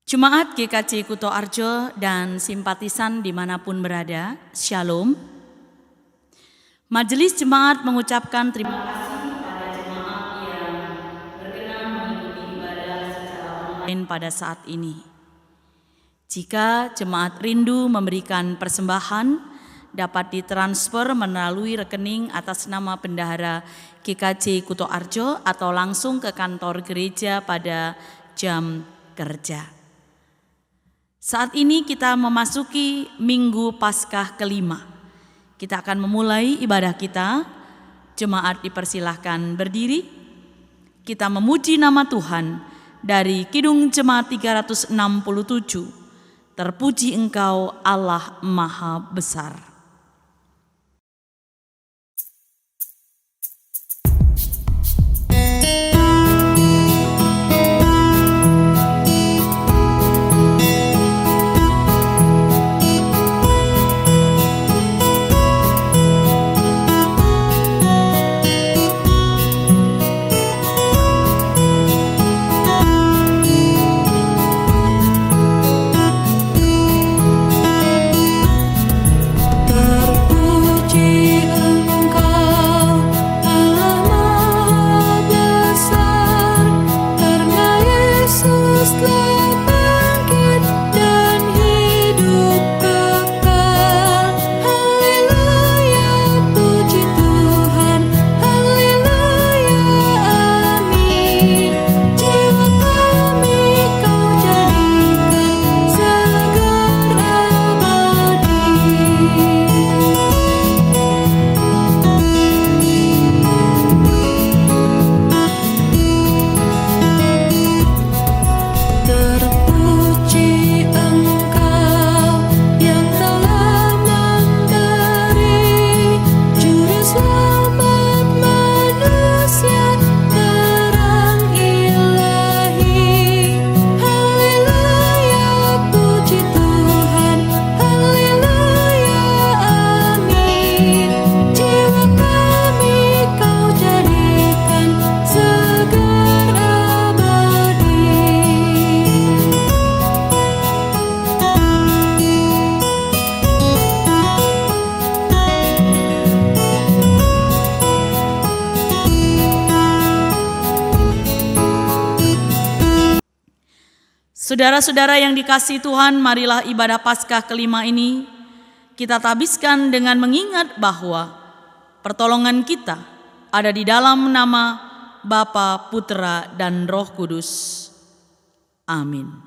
Jemaat GKJ Kuto Arjo dan simpatisan dimanapun berada, Shalom. Majelis Jemaat mengucapkan terima kasih kepada jemaat yang berkenan mengikuti ibadah secara online pada saat ini. Jika jemaat rindu memberikan persembahan, dapat ditransfer melalui rekening atas nama Bendahara GKJ Kuto Arjo atau langsung ke kantor gereja pada jam kerja. Saat ini kita memasuki Minggu Paskah kelima. Kita akan memulai ibadah kita. Jemaat dipersilahkan berdiri. Kita memuji nama Tuhan dari Kidung Jemaat 367. Terpuji Engkau Allah Maha Besar. Saudara-saudara yang dikasihi Tuhan, marilah ibadah Paskah kelima ini kita tabiskan dengan mengingat bahwa pertolongan kita ada di dalam nama Bapa, Putra, dan Roh Kudus. Amin.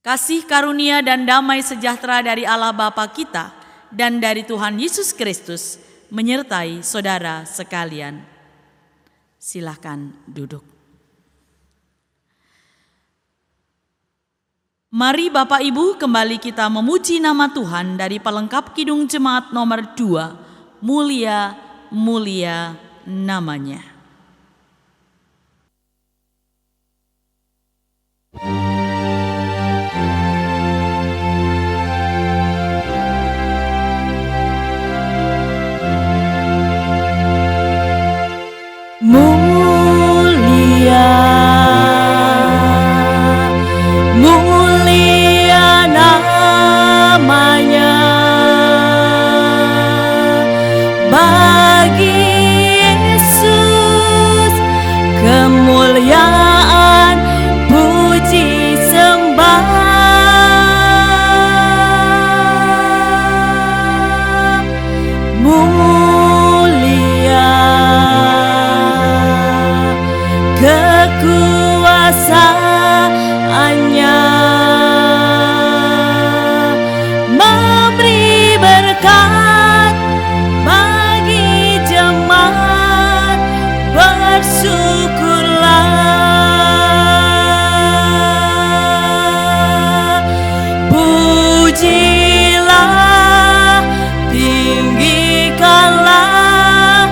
Kasih karunia dan damai sejahtera dari Allah Bapa kita dan dari Tuhan Yesus Kristus menyertai saudara sekalian. Silakan duduk. Mari Bapak Ibu kembali kita memuji nama Tuhan dari pelengkap Kidung Jemaat nomor 2, Mulia, Mulia namanya. Mulia, mulia namanya bagi Yesus, kemuliaan puji sembah. Kekuasaannya memberi berkat bagi jemaat, bersyukurlah, pujilah, tinggikanlah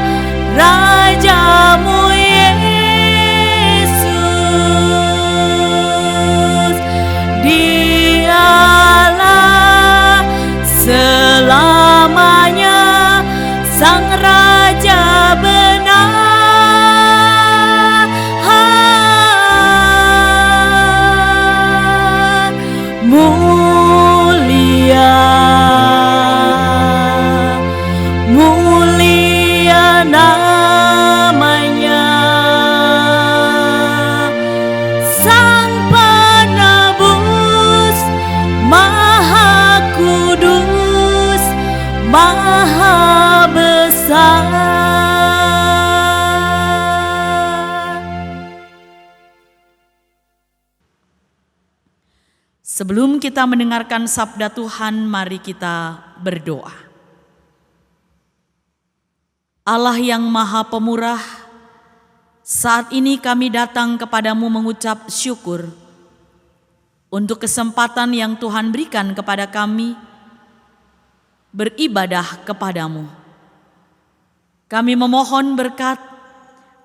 Sang Raja benar, mulia, mulia namanya, Sang Penebus, Maha Kudus, Maha Besar. Sebelum kita mendengarkan sabda Tuhan, mari kita berdoa. Allah yang Maha Pemurah, saat ini kami datang kepadamu mengucap syukur untuk kesempatan yang Tuhan berikan kepada kami beribadah kepadamu. Kami memohon berkat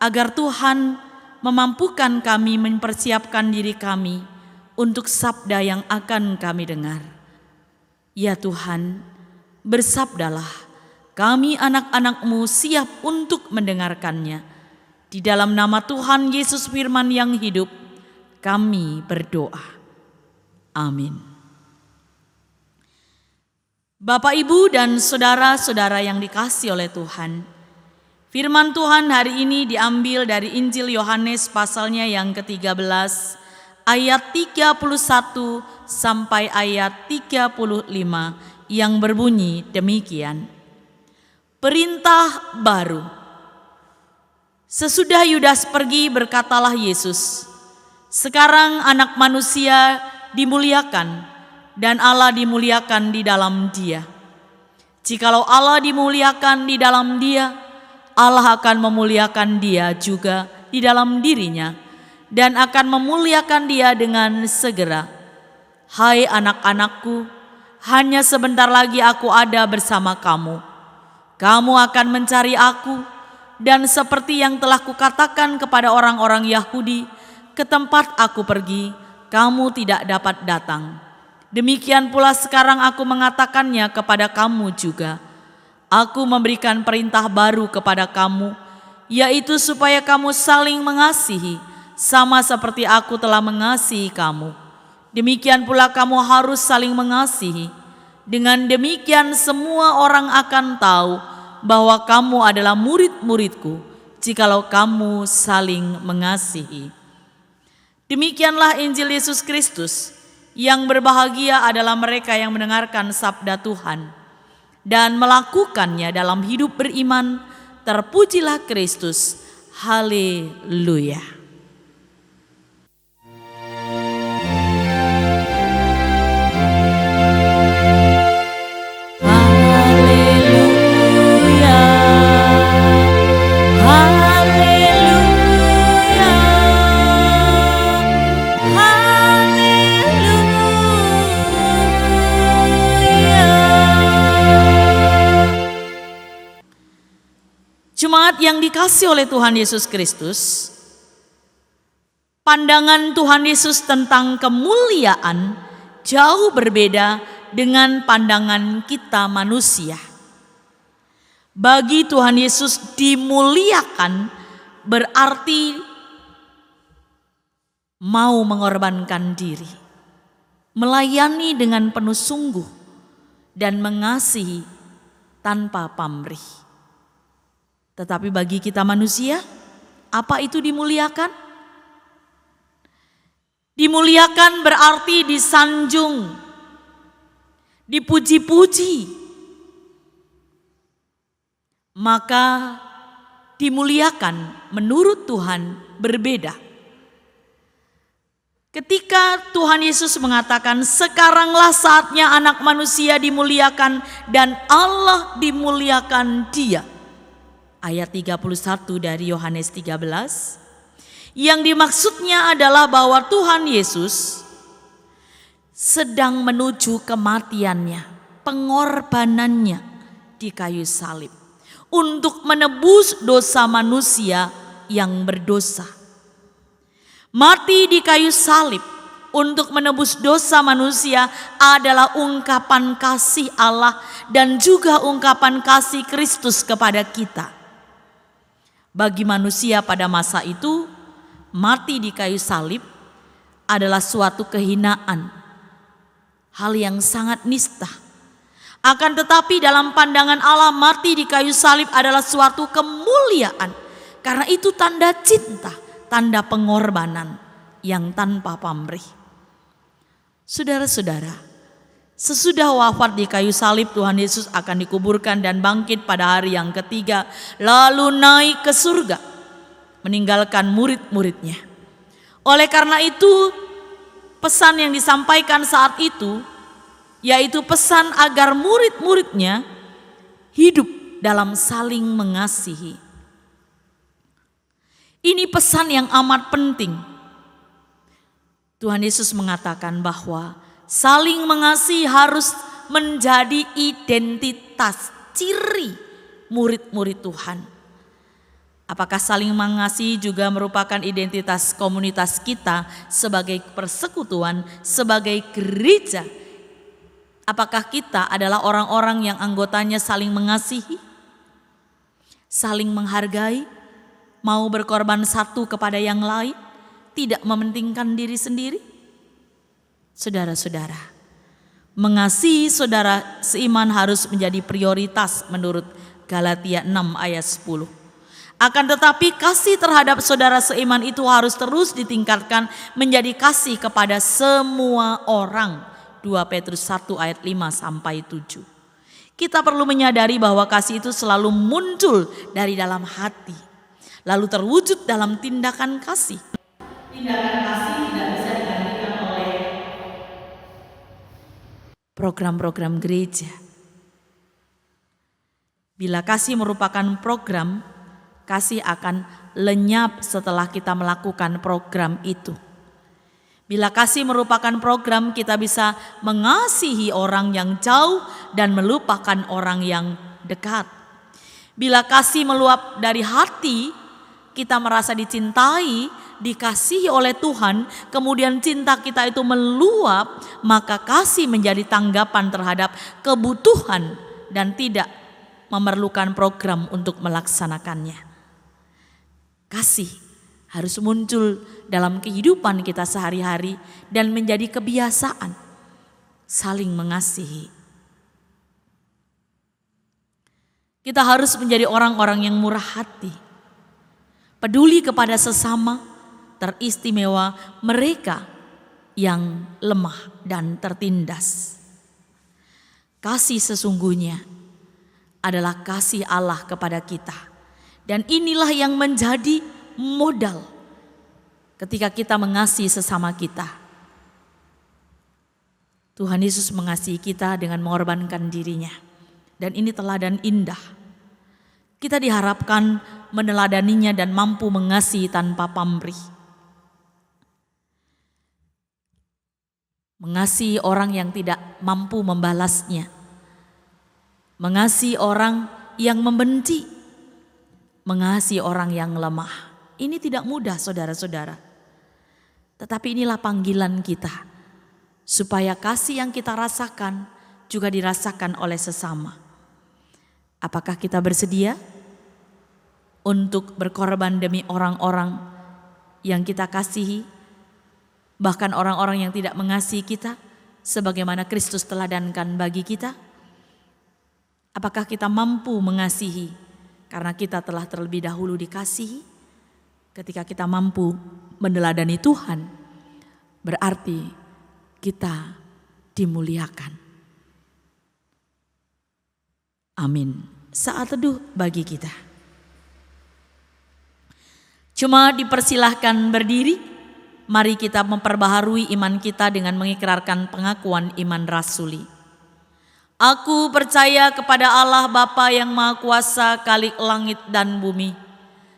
agar Tuhan memampukan kami mempersiapkan diri kami untuk sabda yang akan kami dengar. Ya Tuhan, bersabdalah, kami anak-anak-Mu siap untuk mendengarkannya. Di dalam nama Tuhan Yesus Firman yang hidup, kami berdoa. Amin. Bapak, Ibu, dan saudara-saudara yang dikasihi oleh Tuhan, firman Tuhan hari ini diambil dari Injil Yohanes pasalnya yang ke-13, ayat 31 sampai ayat 35 yang berbunyi demikian. Perintah baru. Sesudah Yudas pergi, berkatalah Yesus, sekarang Anak Manusia dimuliakan dan Allah dimuliakan di dalam Dia. Jikalau Allah dimuliakan di dalam Dia, Allah akan memuliakan Dia juga di dalam dirinya dan akan memuliakan Dia dengan segera. Hai anak-anakku, hanya sebentar lagi aku ada bersama kamu. Kamu akan mencari aku, dan seperti yang telah kukatakan kepada orang-orang Yahudi, ke tempat aku pergi, kamu tidak dapat datang. Demikian pula sekarang aku mengatakannya kepada kamu juga. Aku memberikan perintah baru kepada kamu, yaitu supaya kamu saling mengasihi, sama seperti aku telah mengasihi kamu. Demikian pula kamu harus saling mengasihi. Dengan demikian semua orang akan tahu bahwa kamu adalah murid-muridku, jikalau kamu saling mengasihi. Demikianlah Injil Yesus Kristus. Yang berbahagia adalah mereka yang mendengarkan sabda Tuhan dan melakukannya dalam hidup beriman. Terpujilah Kristus. Haleluya. Jemaat yang dikasihi oleh Tuhan Yesus Kristus, pandangan Tuhan Yesus tentang kemuliaan jauh berbeda dengan pandangan kita manusia. Bagi Tuhan Yesus, dimuliakan berarti mau mengorbankan diri, melayani dengan penuh sungguh, dan mengasihi tanpa pamrih. Tetapi bagi kita manusia, apa itu dimuliakan? Dimuliakan berarti disanjung, dipuji-puji. Maka dimuliakan menurut Tuhan berbeda. Ketika Tuhan Yesus mengatakan, sekaranglah saatnya Anak Manusia dimuliakan dan Allah dimuliakan Dia. Ayat 31 dari Yohanes 13, yang dimaksudnya adalah bahwa Tuhan Yesus sedang menuju kematiannya, pengorbanannya di kayu salib untuk menebus dosa manusia yang berdosa. Mati di kayu salib untuk menebus dosa manusia adalah ungkapan kasih Allah dan juga ungkapan kasih Kristus kepada kita. Bagi manusia pada masa itu, mati di kayu salib adalah suatu kehinaan, hal yang sangat nista. Akan tetapi dalam pandangan Allah, mati di kayu salib adalah suatu kemuliaan, karena itu tanda cinta, tanda pengorbanan yang tanpa pamrih. Saudara-saudara, sesudah wafat di kayu salib, Tuhan Yesus akan dikuburkan dan bangkit pada hari yang ketiga, lalu naik ke surga, meninggalkan murid-muridnya. Oleh karena itu, pesan yang disampaikan saat itu, yaitu pesan agar murid-muridnya hidup dalam saling mengasihi. Ini pesan yang amat penting. Tuhan Yesus mengatakan bahwa saling mengasihi harus menjadi identitas, ciri murid-murid Tuhan. Apakah saling mengasihi juga merupakan identitas komunitas kita sebagai persekutuan, sebagai gereja? Apakah kita adalah orang-orang yang anggotanya saling mengasihi, saling menghargai, mau berkorban satu kepada yang lain, tidak mementingkan diri sendiri? Saudara-saudara, mengasihi saudara seiman harus menjadi prioritas menurut Galatia 6 ayat 10. Akan tetapi kasih terhadap saudara seiman itu harus terus ditingkatkan menjadi kasih kepada semua orang. 2 Petrus 1 ayat 5 sampai 7. Kita perlu menyadari bahwa kasih itu selalu muncul dari dalam hati, lalu terwujud dalam tindakan kasih. Tindakan kasih tidak bisa digantikan oleh program-program gereja. Bila kasih merupakan program, kasih akan lenyap setelah kita melakukan program itu. Bila kasih merupakan program, kita bisa mengasihi orang yang jauh dan melupakan orang yang dekat. Bila kasih meluap dari hati, kita merasa dicintai, dikasihi oleh Tuhan, kemudian cinta kita itu meluap, maka kasih menjadi tanggapan terhadap kebutuhan dan tidak memerlukan program untuk melaksanakannya. Kasih harus muncul dalam kehidupan kita sehari-hari dan menjadi kebiasaan saling mengasihi. Kita harus menjadi orang-orang yang murah hati, peduli kepada sesama, teristimewa mereka yang lemah dan tertindas. Kasih sesungguhnya adalah kasih Allah kepada kita, dan inilah yang menjadi modal ketika kita mengasihi sesama kita. Tuhan Yesus mengasihi kita dengan mengorbankan dirinya, dan ini teladan indah. Kita diharapkan meneladaninya dan mampu mengasihi tanpa pamrih. Mengasihi orang yang tidak mampu membalasnya, mengasihi orang yang membenci, mengasihi orang yang lemah. Ini tidak mudah, saudara-saudara. Tetapi inilah panggilan kita, supaya kasih yang kita rasakan juga dirasakan oleh sesama. Apakah kita bersedia untuk berkorban demi orang-orang yang kita kasihi, bahkan orang-orang yang tidak mengasihi kita, sebagaimana Kristus teladankan bagi kita? Apakah kita mampu mengasihi karena kita telah terlebih dahulu dikasihi? Ketika kita mampu meneladani Tuhan, berarti kita dimuliakan. Amin. Saat teduh bagi kita. Cuma dipersilahkan berdiri. Mari kita memperbaharui iman kita dengan mengikrarkan pengakuan iman rasuli. Aku percaya kepada Allah Bapa yang Maha Kuasa, Khalik langit dan bumi,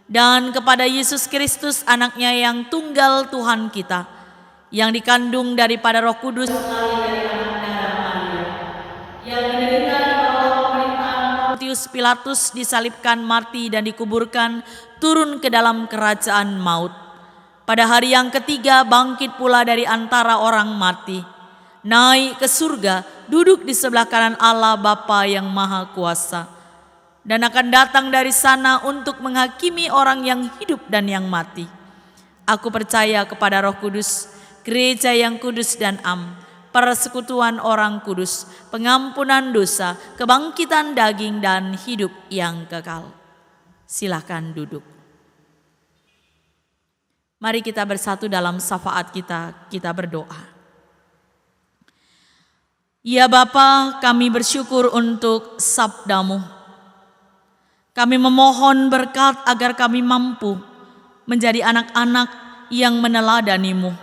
dan kepada Yesus Kristus anaknya yang tunggal Tuhan kita, yang dikandung daripada Roh Kudus, yang menderita di bawah pemerintahan Pontius Pilatus, disalibkan, mati dan dikuburkan, turun ke dalam kerajaan maut. Pada hari yang ketiga bangkit pula dari antara orang mati, naik ke surga, duduk di sebelah kanan Allah Bapa yang Maha Kuasa, dan akan datang dari sana untuk menghakimi orang yang hidup dan yang mati. Aku percaya kepada Roh Kudus, gereja yang kudus dan am, persekutuan orang kudus, pengampunan dosa, kebangkitan daging dan hidup yang kekal. Silakan duduk. Mari kita bersatu dalam syafaat kita berdoa. Ya Bapa, kami bersyukur untuk sabda-Mu. Kami memohon berkat agar kami mampu menjadi anak-anak yang meneladani-Mu.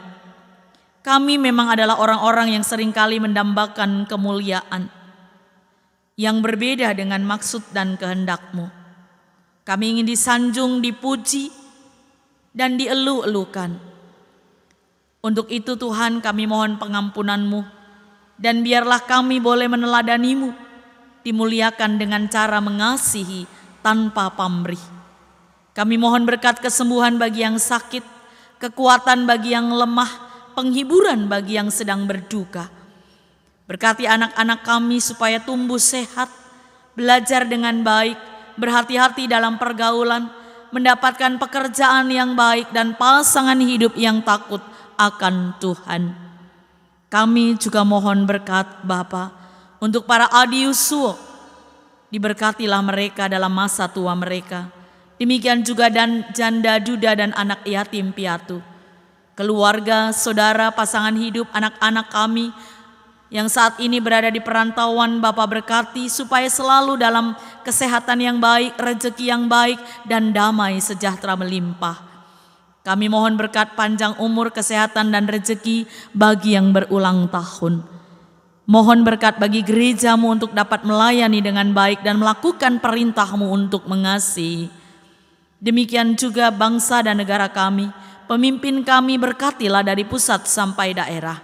Kami memang adalah orang-orang yang seringkali mendambakan kemuliaan yang berbeda dengan maksud dan kehendak-Mu. Kami ingin disanjung, dipuji, dan dielu-elukan. Untuk itu Tuhan, kami mohon pengampunan-Mu, dan biarlah kami boleh meneladani-Mu, dimuliakan dengan cara mengasihi tanpa pamrih. Kami mohon berkat kesembuhan bagi yang sakit, kekuatan bagi yang lemah, penghiburan bagi yang sedang berduka. Berkati anak-anak kami supaya tumbuh sehat, belajar dengan baik, berhati-hati dalam pergaulan, mendapatkan pekerjaan yang baik dan pasangan hidup yang takut akan Tuhan. Kami juga mohon berkat Bapa untuk para adiusuo. Diberkatilah mereka dalam masa tua mereka. Demikian juga dan janda duda dan anak yatim piatu. Keluarga, saudara, pasangan hidup, anak-anak kami yang saat ini berada di perantauan, Bapa berkati supaya selalu dalam kesehatan yang baik, rezeki yang baik, dan damai sejahtera melimpah. Kami mohon berkat panjang umur, kesehatan, dan rezeki bagi yang berulang tahun. Mohon berkat bagi gereja-Mu untuk dapat melayani dengan baik dan melakukan perintah-Mu untuk mengasihi. Demikian juga bangsa dan negara kami, pemimpin kami berkatilah dari pusat sampai daerah.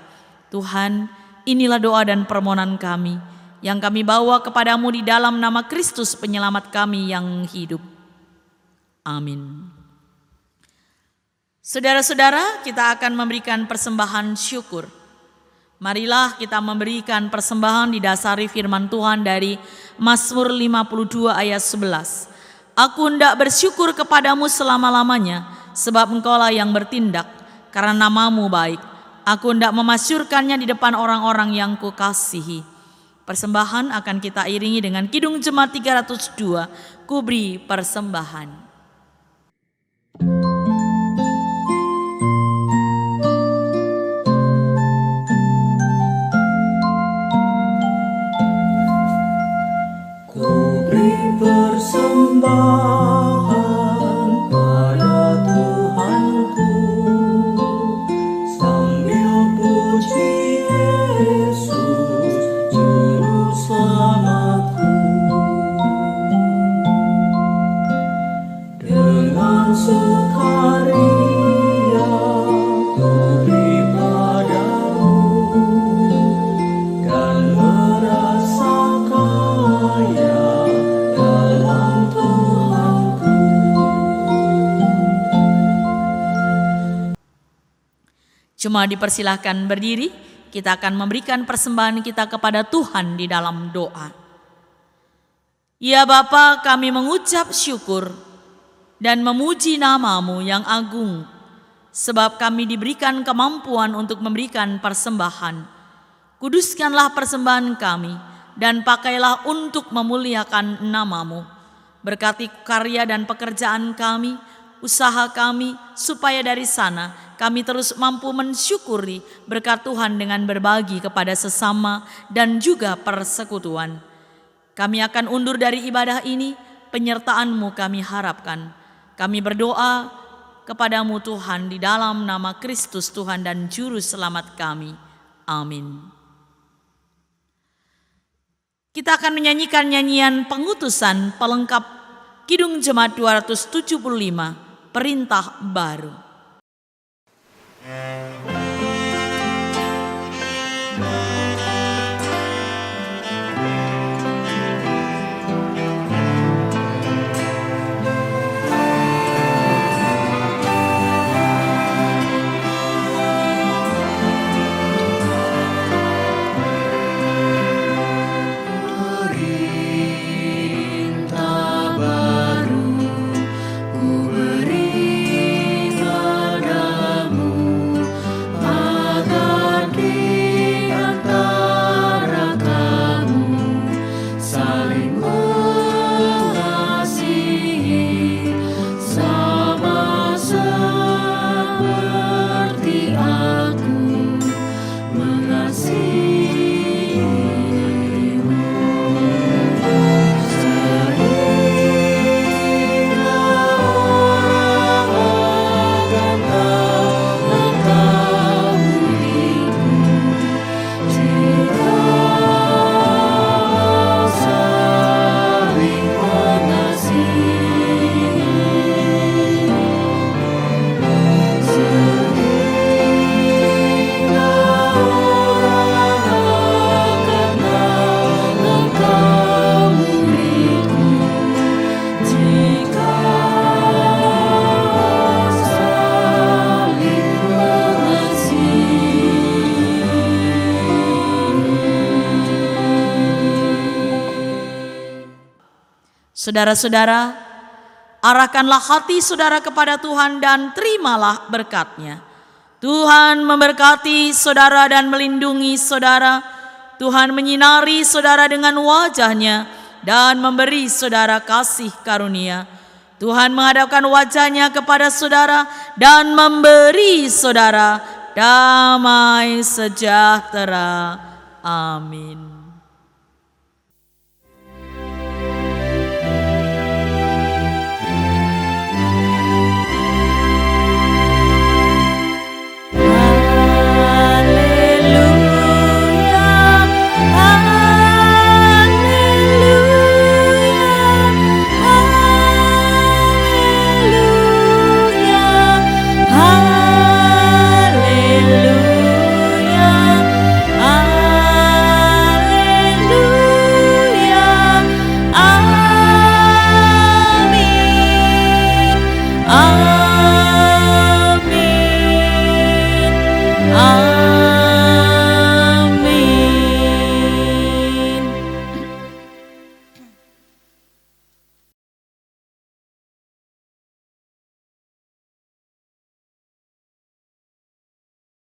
Tuhan, inilah doa dan permohonan kami yang kami bawa kepadamu di dalam nama Kristus penyelamat kami yang hidup. Amin. Saudara-saudara, kita akan memberikan persembahan syukur. Marilah kita memberikan persembahan didasari firman Tuhan dari Mazmur 52 ayat 11. Aku hendak bersyukur kepadamu selama-lamanya, sebab Engkaulah yang bertindak, karena namamu baik. Aku hendak memasyurkannya di depan orang-orang yang kukasihi. Persembahan akan kita iringi dengan Kidung Jemaat 302, Ku beri persembahan. Ku beri persembahan pada Tuhanku, sambil puji Yesus Juru Selamatku. Dengan sukaria ku beri padamu, dan merasa kaya dalam Tuhanku. Cuma dipersilahkan berdiri, kita akan memberikan persembahan kita kepada Tuhan di dalam doa. Ya Bapa, kami mengucap syukur dan memuji nama-Mu yang agung, sebab kami diberikan kemampuan untuk memberikan persembahan. Kuduskanlah persembahan kami dan pakailah untuk memuliakan nama-Mu. Berkati karya dan pekerjaan kami, usaha kami, supaya dari sana kami terus mampu mensyukuri berkat Tuhan dengan berbagi kepada sesama dan juga persekutuan. Kami akan undur dari ibadah ini, penyertaan-Mu kami harapkan. Kami berdoa kepadamu Tuhan di dalam nama Kristus Tuhan dan Juru Selamat kami. Amin. Kita akan menyanyikan nyanyian pengutusan pelengkap Kidung Jemaat 275, Perintah Baru. Saudara-saudara, arahkanlah hati saudara kepada Tuhan dan terimalah berkat-Nya. Tuhan memberkati saudara dan melindungi saudara. Tuhan menyinari saudara dengan wajah-Nya dan memberi saudara kasih karunia. Tuhan menghadapkan wajah-Nya kepada saudara dan memberi saudara damai sejahtera. Amin.